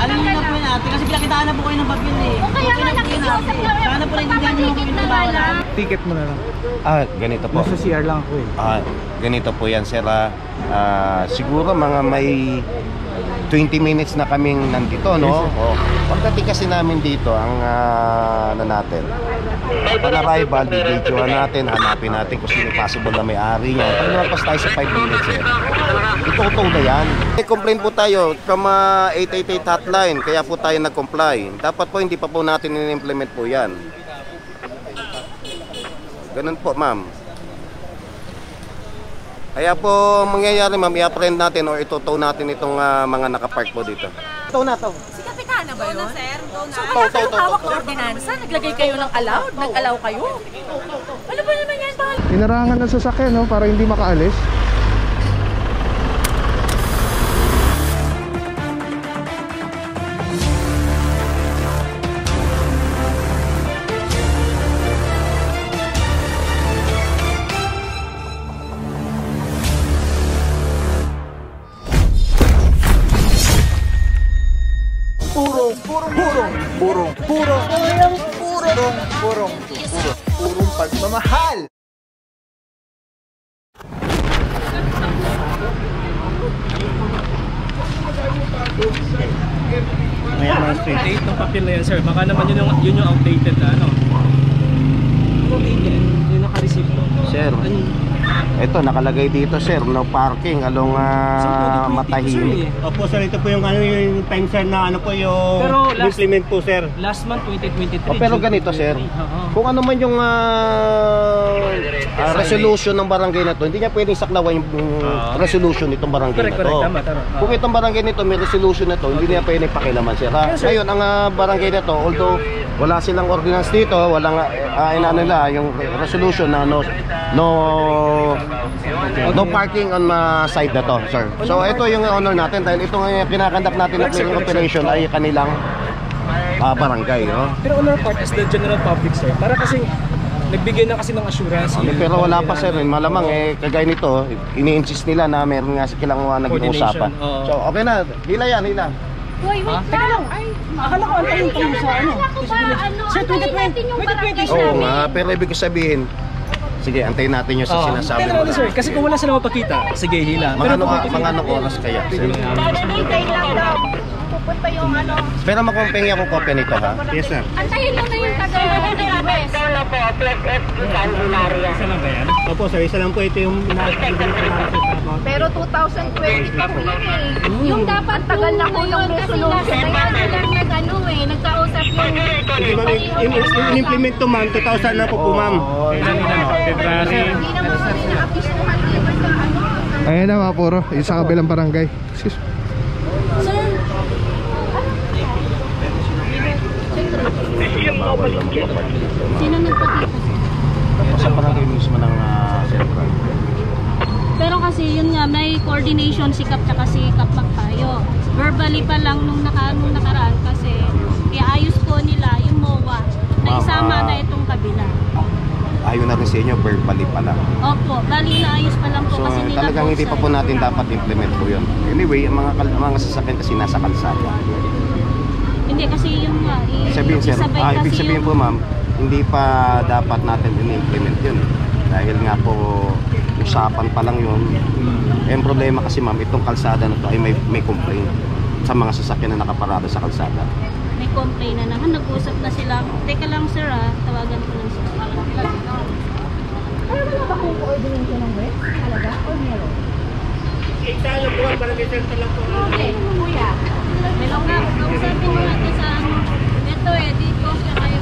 Alam niyo na po yun ate, kasi pinakitaan na po kayo ng papel eh. O kaya nga nakikiusap na sana po naiintindihan niyo kami ng bawal. Ticket mo na lang. Ganito po. Nasa CR lang ako eh. Ganito po yan, sir. Siguro mga may 20 minutes na kaming nandito, no? Pagdating kasi namin dito, ang ano natin, upon arrival, bibidyoan natin, hanapin natin kung sino possible na may-ari niya. Pag naman tayo sa 5 minutes eh, ito na yan. Complain po tayo from 888 hotline, kaya po tayo nag-comply. Dapat po hindi pa po natin in-implement po yan. Ganun po, ma'am. Kaya po mangyayari, ma'am, i-apprehend natin o itutow natin itong mga nakapark po dito. Tow na, tow. Si Kapitana ba yun? Sir? So Tow, kaya kayo tow. hawak ng ordinansa? Naglagay kayo ng allowed? Nag-allow kayo? Ano ba naman yan? Inarangan ng sasakyan, no? Para hindi makaalis. Purong pagmamahal. May mga date ng papel na yan, sir. Baka naman yun yung outdated na ano. Yung naka-receive po. Sir, ito nakalagay dito, sir, no parking along Matahimik. Opo sir, ito po yung ano yung time sir na ano po yung Pero implement po sir. Last month, 2023. Pero ganito, sir, kung ano man yung resolution ng barangay na to, hindi niya pwedeng saklawan yung resolution nitong barangay na to. Tama. Kung itong barangay nito may resolution na to, hindi niya pwedeng pakilaman, sir. Ngayon, ang barangay na to, although wala silang ordinance dito, walang nila yung resolution na no parking on side na to, sir. So ito yung honor natin dahil ito yung kinakandak natin na clearing operation ay kanilang barangay, no? Pero on our part as the general public, sir, para kasi nagbigay na kasi ng assurance. Pero wala pa, sir, malamang kagaya nito, ini-insist nila na meron nga silang naging usapan. So okay na, hila yan, hila. Wait lang. Ay, Akala ko antayin kayo sa ano. Sir, 2020. Oo nga, pero ibig sabihin, sige, antayin natin yung sa sinasabi mo. Pero sir, kasi kung wala silang mapakita, sige, hila. Mga anong oras kaya? Hintay lang daw. Pupunta yung ano. Pero makumpeng ako kopya nito, ha? Yes sir. Antayin mo na yung taga-West. Isa lang ba yan? Opo sir, isa lang po ito yung Pero 2020 pa po yun eh. Yung dapat tagal na ko yung resolution. Kaya lang nagkausap yung in-implement to ma'am, 2000 na po po ma'am. February. Hindi naman kami na-apisuhan dito sa ano. Ayan na mga puro, yung sa kabilang barangay. Excuse me. Sir, sino nagpakita? Sa barangay mismo ng Central. Pero kasi yun nga, may coordination si Kap tsaka si Kapmak tayo. Verbally pa lang nung nakaraan kasi iayos po nila yung MOA na isama na itong kabila. Ayaw na rin sa inyo, verbally pa lang. Opo, bali naayos pa lang po So kasi nila talagang hindi pa po natin dapat implement po yun. Anyway, ang mga sasakyan kasi nasa kalsada. Hindi kasi yung nga, Sabihin, sir, ibig sabihin po ma'am, hindi pa dapat natin in-implement yun. Dahil nga po, usapan pa lang yun. Ang problema kasi ma'am, itong kalsada na to ay may complaint sa mga sasakyan na nakaparada sa kalsada. may complaint na naman, nag-usap na sila. Teka lang sir tawagan ko lang sir. Pero wala ba kung coordination ng West? Talaga? O meron? Tayo po, barangay center lang po. Okay, kuya. Meron nga, kausapin mo natin sa ano. Ito dito siya kayo.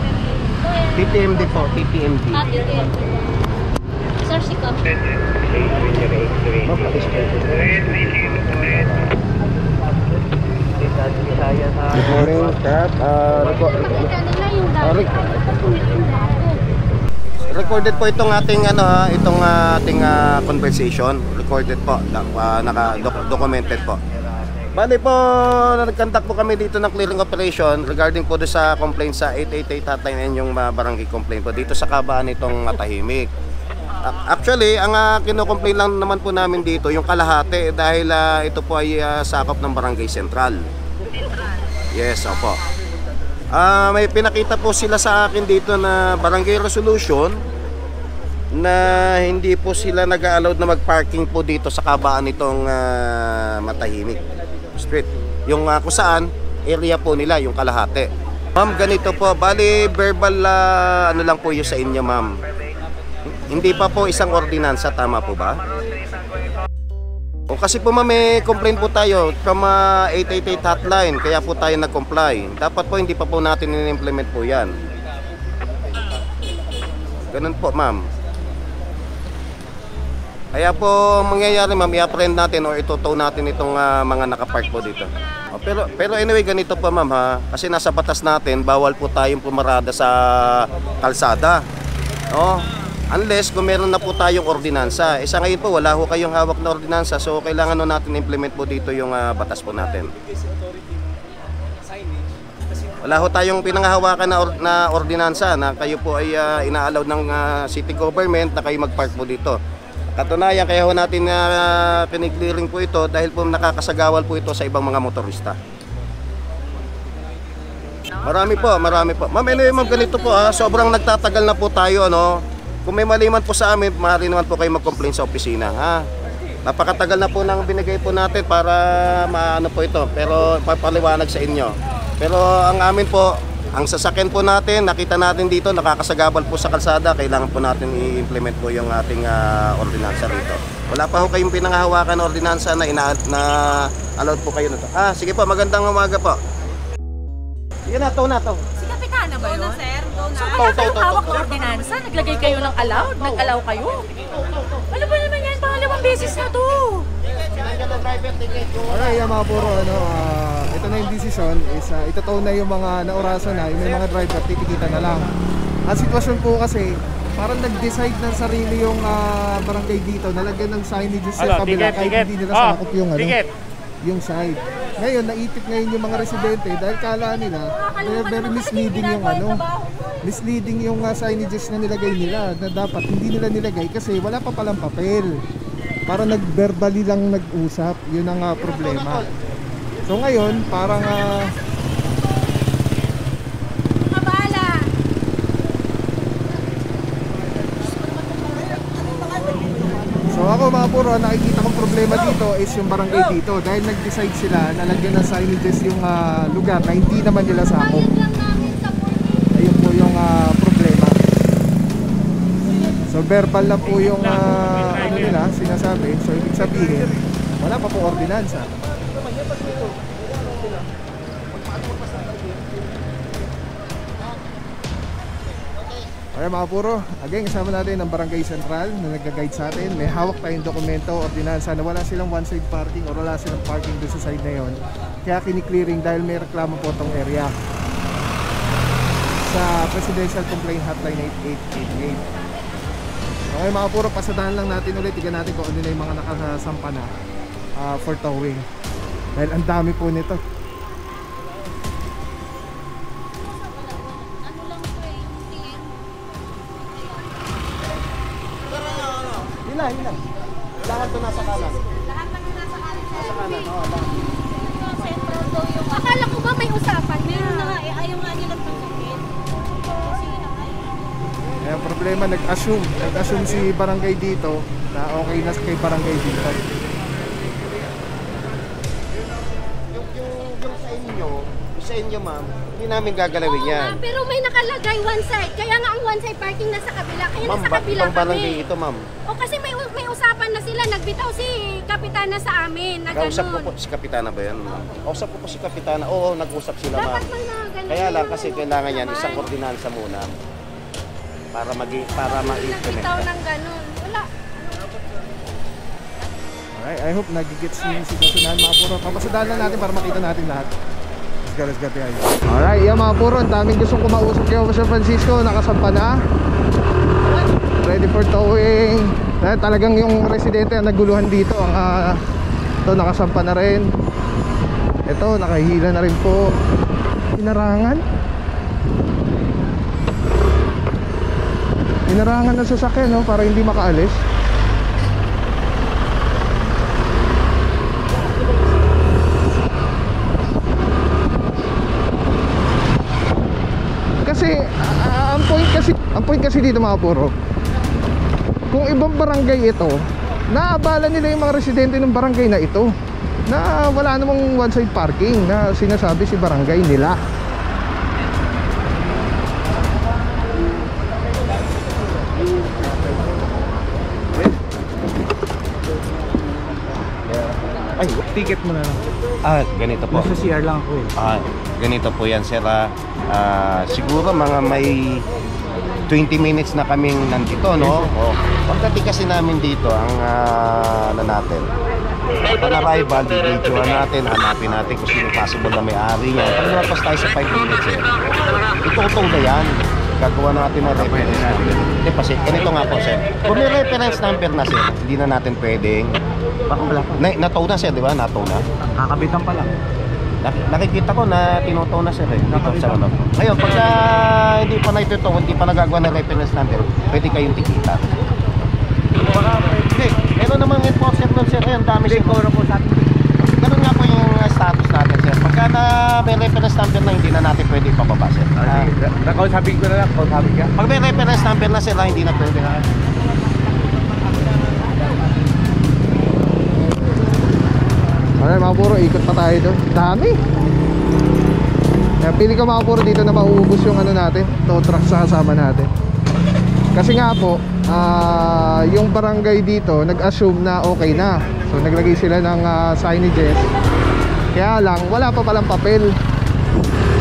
TTMD po, TTMD. TTMD. Sir, si Kap. Good morning, Kap. Recorded po itong ating conversation. Recorded po, documented po. Bali po, nagkandak po kami dito ng clearing operation regarding po sa complaint sa 888 hotline yung barangay complaint po dito sa kabaan itong Matahimik. Actually, ang kino-complain lang naman po namin dito yung kalahati dahil ito po ay sakop ng Barangay Central. Yes, opo. May pinakita po sila sa akin dito na barangay resolution na hindi po sila nag-allowed na mag-parking po dito sa kabaan nitong Matahimik Street. Yung kung saan area po nila, yung kalahati. Ma'am, ganito po, bali verbal ano lang po yun sa inyo, ma'am. Hindi pa po isang ordinansa, tama po ba? O kasi po ma'am, may complaint po tayo from 888 hotline, kaya po tayo nag-comply. Dapat po hindi pa po natin in-implement po yan. Ganun po ma'am. Kaya po mangyayari ma'am, i-apprehend natin o itutow natin itong mga nakapark po dito. O, pero anyway, ganito po ma'am ha, kasi nasa batas natin, bawal po tayong pumarada sa kalsada. O, unless kung meron na po tayong ordinansa. Sa ngayon po, wala ho kayong hawak na ordinansa, so kailangan no natin implement po dito yung batas po natin. Wala ho tayong pinanghahawakan na ordinansa na kayo po ay ina-allowed ng city government na kayo mag-park po dito. Katunayan, kaya ho natin pinig-clearing po ito dahil po nakakasagawal po ito sa ibang mga motorista. Marami po. Ma'am, anyway ma'am, ganito po sobrang nagtatagal na po tayo, ano. Kung may mali man po sa amin, maaari naman po kayo mag-complain sa opisina, ha. Napakatagal na po nang binigay po natin para maano po ito, pero papaliwanag sa inyo. Pero ang amin po, ang sasakyan po natin, nakita natin dito, nakakasagabal po sa kalsada, kailangan po natin i-implement po yung ating ordinansa rito. Wala pa ho kayong pinanghahawakan na ordinansa na allowed po kayo na to. Sige po, magandang umaga po. Sige na, to. Si Kapitana ba yun? Sir, go na. So wala kayong hawak na ordinansa? Naglagay kayo ng allowed? Nag-allow kayo? Ano ba naman yan? Pangalawang beses na to. Alright, mga puro, ito na yung decision is itotow na yung mga naurasan na, yung may mga driver, titikitan na lang. Ang sitwasyon po kasi, parang nag-decide ng sarili yung barangay dito, nalagyan ng signages sa kabila kahit hindi nila sakop yung yung side. Ngayon, naipit ngayon yung mga residente dahil kala nila, very misleading yung misleading yung signages na nilagay nila na dapat hindi nila nilagay kasi wala pa palang papel. Para nag-verbally lang nag-usap, yun ang problema. So ngayon, parang so ako mga puro, nakikita kong problema dito is yung barangay dito dahil nag-decide sila na lagyan ng signages yung lugar na hindi naman nila sakop. Ayun po yung problema. So verbal lang po yung ano nila sinasabi. So ibig sabihin, wala pa po ordinansa. Okay mga puro, again kasama natin ang Barangay Central na nag-guide sa atin. May hawak tayong dokumento, ordinansa na wala silang one side parking o wala silang parking doon sa side na yon. Kaya kini-clearing dahil may reklamo po itong area sa Presidential Complaint Hotline 8888. Okay mga puro, pasadahan lang natin ulit. Tignan natin kung ano na yung mga nakasampa na for towing. Dahil ang dami po nito. Ilan? Lahat to nasa kanan. Lahat ng nasa kanan. Nasa kanan, oo. Central daw yung... Akala ko ba may usapan niya? Meron na nga ayaw nga nila tanggapin. Kasi Kaya problema, nag-assume si barangay dito na okay na kay barangay dito. Yung sa inyo ma'am, hindi namin gagalawin yan. Pero may nakalagay one side. Kaya nga ang one side parking nasa kabila. Kaya Ma'am, nasa kabila ibang barangay ito ma'am. O kasi may usapan na sila. Nagbitaw si Kapitana sa amin. Na Kausap ko ganun. po si Kapitana ba yan ma'am? Kausap ko po si Kapitana, oo, nag-usap sila ma'am. Dapat may mga ganun. Kaya lang kasi kailangan yan, isang ordinansa muna para ma-implement. Nagbitaw ng ganun. Wala. Alright, I hope nagigits yung sitwasyon mga puro. Papasadahan lang natin para makita natin lahat. Let's go tayo. Alright, yan mga puro, ang daming gustong kumausap kayo San Francisco, nakasampa na. Ready for towing. Talagang yung residente ang naguluhan dito. Ito nakasampa na rin. Ito nakahila na rin po. Inarangan ng sasakyan, no, para hindi makaalis. point kasi dito mga puro, kung ibang barangay ito, naabala nila yung mga residente ng barangay na ito na wala namang one side parking na sinasabi si barangay nila. Ay, ticket mo na lang. Ganito po. Nasa CR lang ako eh. Ganito po yan sir. Siguro mga may 20 minutes na kaming nandito, no? Pagdating kasi namin dito, ang ano natin, upon arrival, videoan natin, hanapin natin kung sino possible na may-ari niya. Pag lumabas tayo sa 5 minutes itutong na yan. Gagawa natin na reference number. Kasi ganito nga po sir, kung may reference number na sir, hindi na natin pwedeng, Baka wala pa. natow na sir, di ba? Natow na. Kakabitan pa lang. Nakikita ko na tinutow na sir dito sa ano. Ngayon, pagka hindi pa na itutow, hindi pa nagagawa ng reference number, pwede kayong tikita. Baka pwede. Meron namang enforcer nun sir, ang dami sir. Ganun nga po yung status natin sir. Pagka na may reference number na hindi na natin pwede ipababa sir. Nakausapin ko na lang, kausapin ka. Pag may reference number na sir, hindi na pwede. Ay, mga puro, ikot pa tayo doon. Dami. Kaya pili ko mga puro dito na mauubos yung ano natin, tow truck sa kasama natin. Kasi nga po, yung barangay dito nag-assume na okay na. So naglagay sila ng signages. Kaya lang, wala pa palang papel.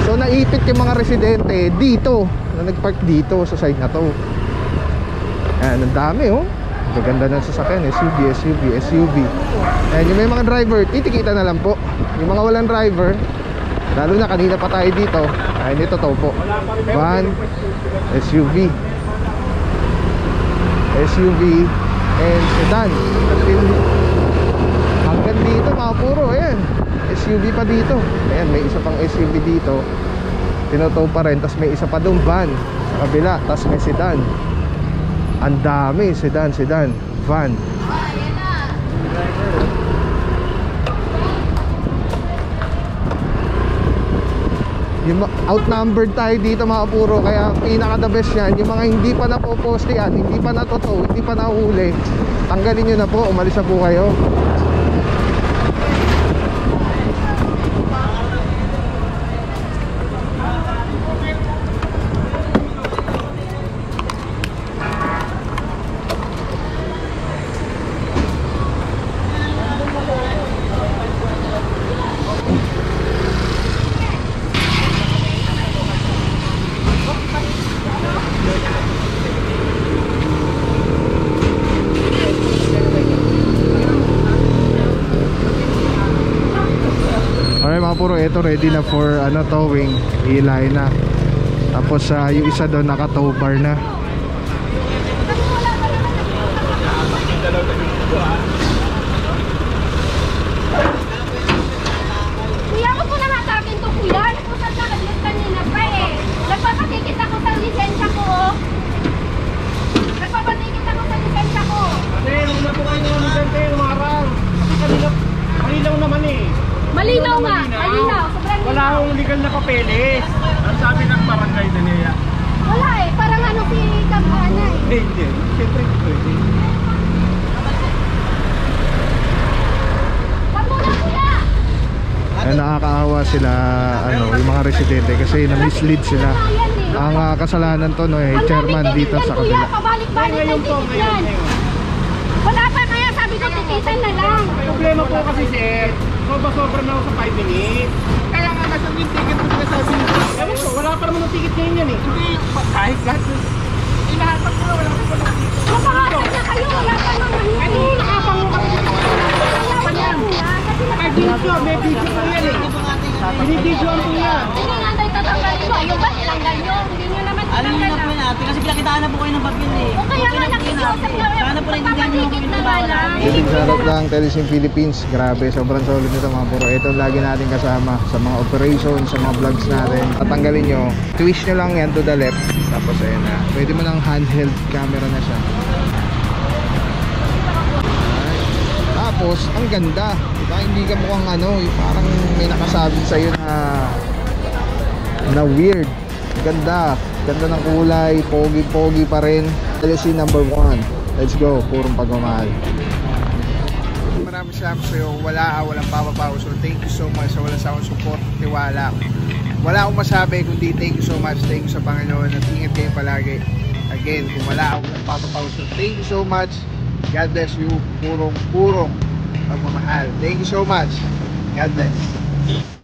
So naipit yung mga residente dito, na nagpark dito sa side na to. Ayan, ang dami oh. Maganda ng sasakyan, SUV. Ayan, yung may mga driver, titikita na lang po. Yung mga walang driver, lalo na kanina pa tayo dito. Ayan, ito to po, van, SUV and sedan. Hanggang dito mga puro, ayan, SUV pa dito. Ayan, may isa pang SUV dito, tinotow pa rin. Tapos may isa pa doon, van sa kabila. Tapos may sedan. Ang dami, sedan, van. Yung outnumbered tayo dito mga puro. Kaya pinaka the best yan, yung mga hindi pa napoposte yan, hindi pa natutow, hindi pa nahuli, tanggalin nyo na po, umalis na po kayo. Puro ito ready na for ano towing, hilay na. Tapos yung isa doon naka tow bar na. Kuya, ako po nakatakin to kuya. Nakusat na naglit kanina pa eh. Nagpapatikit ako sa lisensya ko. Nagpapatikit ako sa lisensya ko. Hindi, huwag na po kayo naman dyan umarang. Kasi kanila, malinaw naman eh. Malinaw nga, malinaw. Sobrang Wala linaw. akong legal na papeles. Ang sabi ng barangay na niya. Wala eh, parang ano si Kamana eh. Hindi. Siyempre, pwede. Wag mo na kuya! Nakakaawa sila ano, yung mga residente kasi na-mislead sila. Ang kasalanan to no, chairman dito sa kabila. Pabalik-balik ng ticket yan. Wala pa kaya sabi ko tikitan na lang. Problema po kasi sir, sobra na ako sa 5 minutes. Kaya nga nasa yung ticket ko sila sabi nito. Ewan ko, wala pa naman ng ticket ngayon yan eh. Hindi, kahit lahat. Inahatak ko na, wala pa naman ticket. Mapahatak na kayo, wala pa naman. Ano, nakapang mo kami dito. May video po yan eh. Binibidyoan po yan. Hindi nga tayo tatanggalin ko. Ayun ba, nilanggal nyo? Hindi nyo naman Alam niyo na po tatanggal. natin kasi pinakitaan na po kayo ng papel eh. O kaya nga nakikiusap na Sana po rin hindi magpapatikit na nga lang. Big shoutout lang Telesim Philippines. Grabe, sobrang solid nito mga puro. Ito lagi natin kasama sa mga operations, sa mga vlogs natin. Tatanggalin nyo, twist nyo lang yan to the left. Tapos ayun na, pwede mo ng handheld camera na siya. Tapos, ang ganda. Diba? Hindi ka mukhang ano, yung parang may nakasabi sa'yo na weird. Ganda. Ganda ng kulay. Pogi-pogi pa rin. LSC number 1. Let's go. Purong pagmamahal. Maraming salamat sa'yo. Walang papapaw. So thank you so much sa walang sawang support, tiwala. Wala akong masabi kundi thank you so much. Thank you sa Panginoon at ingat kayo palagi. Again, kung wala akong papapaw. So thank you so much. God bless you. Purong pagmamahal. Thank you so much. God bless.